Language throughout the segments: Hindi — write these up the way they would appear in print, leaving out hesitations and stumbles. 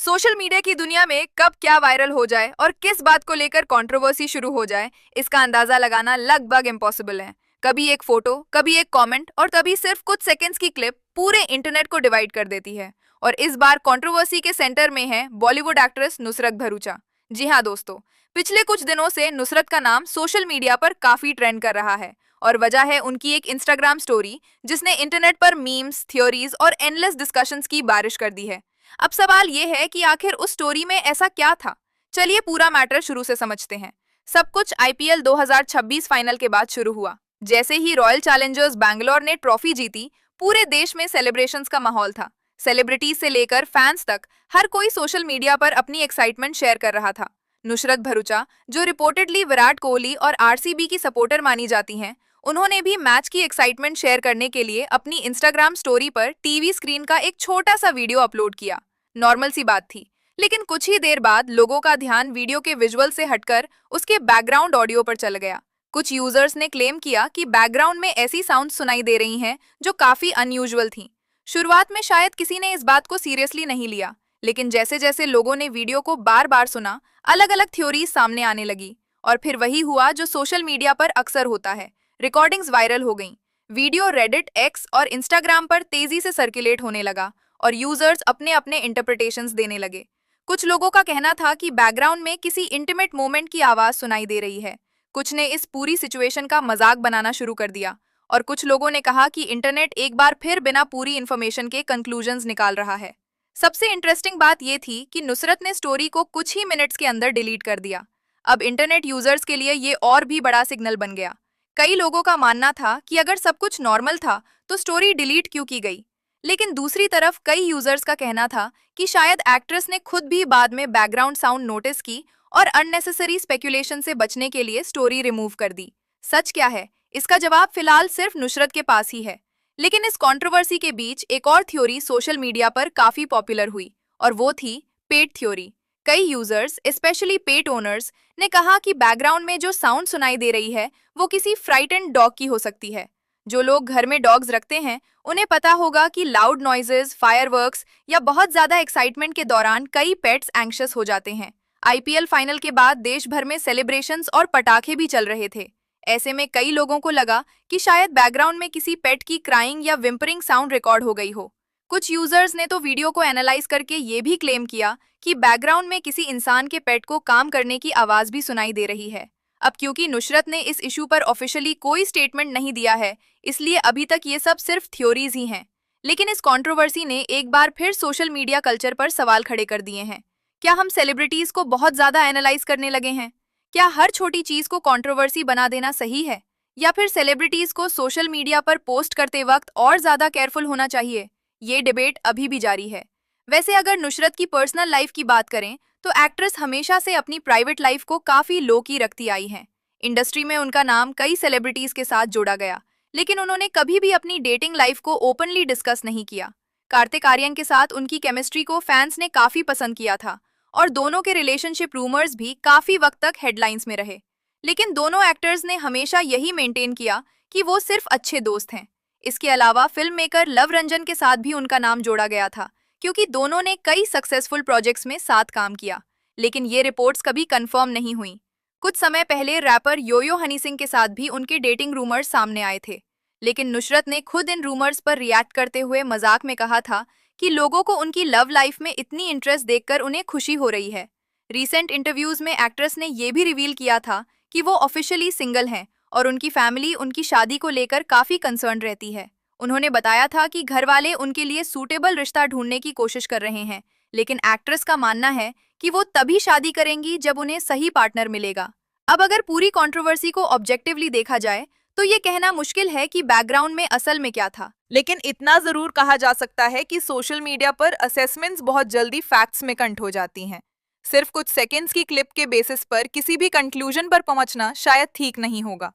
सोशल मीडिया की दुनिया में कब क्या वायरल हो जाए और किस बात को लेकर कंट्रोवर्सी शुरू हो जाए, इसका अंदाजा लगाना लगभग इम्पॉसिबल है। कभी एक फोटो, कभी एक कमेंट और तभी सिर्फ कुछ सेकंड्स की क्लिप पूरे इंटरनेट को डिवाइड कर देती है। और इस बार कंट्रोवर्सी के सेंटर में है बॉलीवुड एक्ट्रेस नुसरत भरूचा। जी हाँ दोस्तों, पिछले कुछ दिनों से नुसरत का नाम सोशल मीडिया पर काफी ट्रेंड कर रहा है। और वजह है उनकी एक इंस्टाग्राम स्टोरी, जिसने इंटरनेट पर मीम्स, थ्योरीज और एंडलेस डिस्कशंस की बारिश कर दी है। अब सवाल ये है कि आखिर उस स्टोरी में ऐसा क्या था। चलिए पूरा मैटर शुरू से समझते हैं। सब कुछ आईपीएल 2026 फाइनल के बाद शुरू हुआ। जैसे ही रॉयल चैलेंजर्स बैंगलोर ने ट्रॉफी जीती, पूरे देश में सेलिब्रेशंस का माहौल था। सेलिब्रिटीज से लेकर फैंस तक हर कोई सोशल मीडिया पर अपनी एक्साइटमेंट शेयर कर रहा था। नुसरत भरूचा, जो रिपोर्टेडली विराट कोहली और आरसीबी की सपोर्टर मानी जाती हैं, उन्होंने भी मैच की एक्साइटमेंट शेयर करने के लिए अपनी इंस्टाग्राम स्टोरी पर टीवी स्क्रीन का एक छोटा सा वीडियो अपलोड किया। नॉर्मल सी बात थी, लेकिन कुछ ही देर बाद लोगों का ध्यान वीडियो के विजुअल से हटकर उसके बैकग्राउंड ऑडियो पर चला गया। कुछ यूजर्स ने क्लेम किया कि बैकग्राउंड में ऐसी साउंड सुनाई दे रही हैं जो काफी अनयूजुअल थीं। शुरुआत में शायद किसी ने इस बात को सीरियसली नहीं लिया, लेकिन जैसे जैसे लोगों ने वीडियो को बार बार सुना, अलग अलग थ्योरीज सामने आने लगी। और फिर वही हुआ जो सोशल मीडिया पर अक्सर होता है, रिकॉर्डिंग्स वायरल हो गईं। वीडियो रेडिट, एक्स और इंस्टाग्राम पर तेजी से सर्कुलेट होने लगा और यूजर्स अपने अपने इंटरप्रिटेशंस देने लगे। कुछ लोगों का कहना था कि बैकग्राउंड में किसी इंटीमेट मोमेंट की आवाज सुनाई दे रही है। कुछ ने इस पूरी सिचुएशन का मजाक बनाना शुरू कर दिया और कुछ लोगों ने कहा कि इंटरनेट एक बार फिर बिना पूरी इंफॉर्मेशन के कंक्लूजन्स निकाल रहा है। सबसे इंटरेस्टिंग बात यह थी कि नुसरत ने स्टोरी को कुछ ही मिनट्स के अंदर डिलीट कर दिया। अब इंटरनेट यूजर्स के लिए ये और भी बड़ा सिग्नल बन गया। कई लोगों का मानना था कि अगर सब कुछ नॉर्मल था तो स्टोरी डिलीट क्यों की गई। लेकिन दूसरी तरफ कई यूजर्स का कहना था कि शायद एक्ट्रेस ने खुद भी बाद में बैकग्राउंड साउंड नोटिस की और अननेसेसरी स्पेकुलेशन से बचने के लिए स्टोरी रिमूव कर दी। सच क्या है, इसका जवाब फिलहाल सिर्फ नुसरत के पास ही है। लेकिन इस कंट्रोवर्सी के बीच एक और थ्योरी सोशल मीडिया पर काफी पॉपुलर हुई और वो थी पेट थ्योरी। कई यूजर्स, स्पेशली पेट ओनर्स, ने कहा कि बैकग्राउंड में जो साउंड सुनाई दे रही है वो किसी फ्राइटेंड डॉग की हो सकती है। जो लोग घर में डॉग्स रखते हैं, उन्हें पता होगा कि लाउड नॉइजेस, फायरवर्क्स या बहुत ज्यादा एक्साइटमेंट के दौरान कई पेट्स एंग्शियस हो जाते हैं। आईपीएल फाइनल के बाद देश भर में सेलिब्रेशंस और पटाखे भी चल रहे थे। ऐसे में कई लोगों को लगा कि शायद बैकग्राउंड में किसी पेट की क्राइंग या विम्परिंग साउंड रिकॉर्ड हो गई हो। कुछ यूजर्स ने तो वीडियो को एनालाइज करके ये भी क्लेम किया कि बैकग्राउंड में किसी इंसान के पेट को काम करने की आवाज भी सुनाई दे रही है। अब क्योंकि नुसरत ने इस इशू पर ऑफिशियली कोई स्टेटमेंट नहीं दिया है, इसलिए अभी तक ये सब सिर्फ थ्योरीज ही हैं। लेकिन इस कंट्रोवर्सी ने एक बार फिर सोशल मीडिया कल्चर पर सवाल खड़े कर दिए हैं। क्या हम सेलिब्रिटीज को बहुत ज्यादा एनालाइज करने लगे हैं? क्या हर छोटी चीज को कंट्रोवर्सी बना देना सही है, या फिर सेलिब्रिटीज को सोशल मीडिया पर पोस्ट करते वक्त और ज्यादा केयरफुल होना चाहिए? ये डिबेट अभी भी जारी है। वैसे अगर नुसरत की पर्सनल लाइफ की बात करें तो एक्ट्रेस हमेशा से अपनी प्राइवेट लाइफ को काफी लो की रखती आई हैं। इंडस्ट्री में उनका नाम कई सेलिब्रिटीज के साथ जोड़ा गया, लेकिन उन्होंने कभी भी अपनी डेटिंग लाइफ को ओपनली डिस्कस नहीं किया। कार्तिक आर्यन के साथ उनकी केमिस्ट्री को फैंस ने काफी पसंद किया था और दोनों के रिलेशनशिप रूमर्स भी काफी वक्त तक हेडलाइंस में रहे। लेकिन दोनों एक्टर्स ने हमेशा यही मेंटेन किया कि वो सिर्फ अच्छे दोस्त हैं। इसके अलावा फिल्म मेकर लव रंजन के साथ भी उनका नाम जोड़ा गया था, क्योंकि दोनों ने कई सक्सेसफुल प्रोजेक्ट्स में साथ काम किया। लेकिन ये रिपोर्ट्स कभी कंफर्म नहीं हुई। कुछ समय पहले रैपर योयो हनी सिंह के साथ भी उनके डेटिंग रूमर्स सामने आए थे, लेकिन नुसरत ने खुद इन रूमर्स पर रिएक्ट करते हुए मजाक में कहा था कि लोगों को उनकी लव लाइफ में इतनी इंटरेस्ट देखकर उन्हें खुशी हो रही है। रीसेंट इंटरव्यूज में एक्ट्रेस ने यह भी रिवील किया था कि वो ऑफिशियली सिंगल हैं और उनकी फैमिली उनकी शादी को लेकर काफी कंसर्न रहती है। उन्होंने बताया था कि घर वाले उनके लिए सूटेबल रिश्ता ढूंढने की कोशिश कर रहे हैं, लेकिन एक्ट्रेस का मानना है कि वो तभी शादी करेंगी जब उन्हें सही पार्टनर मिलेगा। अब अगर पूरी कंट्रोवर्सी को ऑब्जेक्टिवली देखा जाए तो ये कहना मुश्किल है कि बैकग्राउंड में असल में क्या था। लेकिन इतना जरूर कहा जा सकता है कि सोशल मीडिया पर असेसमेंट्स बहुत जल्दी फैक्ट्स में कंट हो जाती हैं। सिर्फ कुछ सेकंड्स की क्लिप के बेसिस पर किसी भी कंक्लूजन पर पहुंचना शायद ठीक नहीं होगा।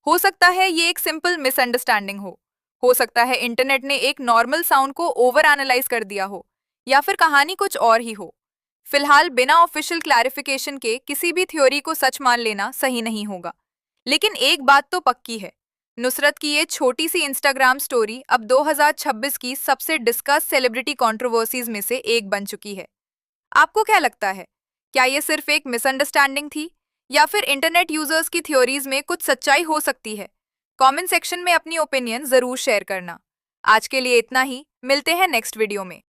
हो सकता है ये एक सिंपल मिसअंडरस्टैंडिंग हो सकता है इंटरनेट ने एक नॉर्मल साउंड को ओवर एनालाइज कर दिया हो, या फिर कहानी कुछ और ही हो। फिलहाल बिना ऑफिशियल क्लैरिफिकेशन के किसी भी थ्योरी को सच मान लेना सही नहीं होगा। लेकिन एक बात तो पक्की है, नुसरत की ये छोटी सी इंस्टाग्राम स्टोरी अब 2026 की सबसे डिस्कस सेलिब्रिटी कंट्रोवर्सीज में से एक बन चुकी है। आपको क्या लगता है, क्या ये सिर्फ एक मिसअंडरस्टैंडिंग थी या फिर इंटरनेट यूजर्स की थ्योरीज में कुछ सच्चाई हो सकती है? कमेंट सेक्शन में अपनी ओपिनियन जरूर शेयर करना। आज के लिए इतना ही, मिलते हैं नेक्स्ट वीडियो में।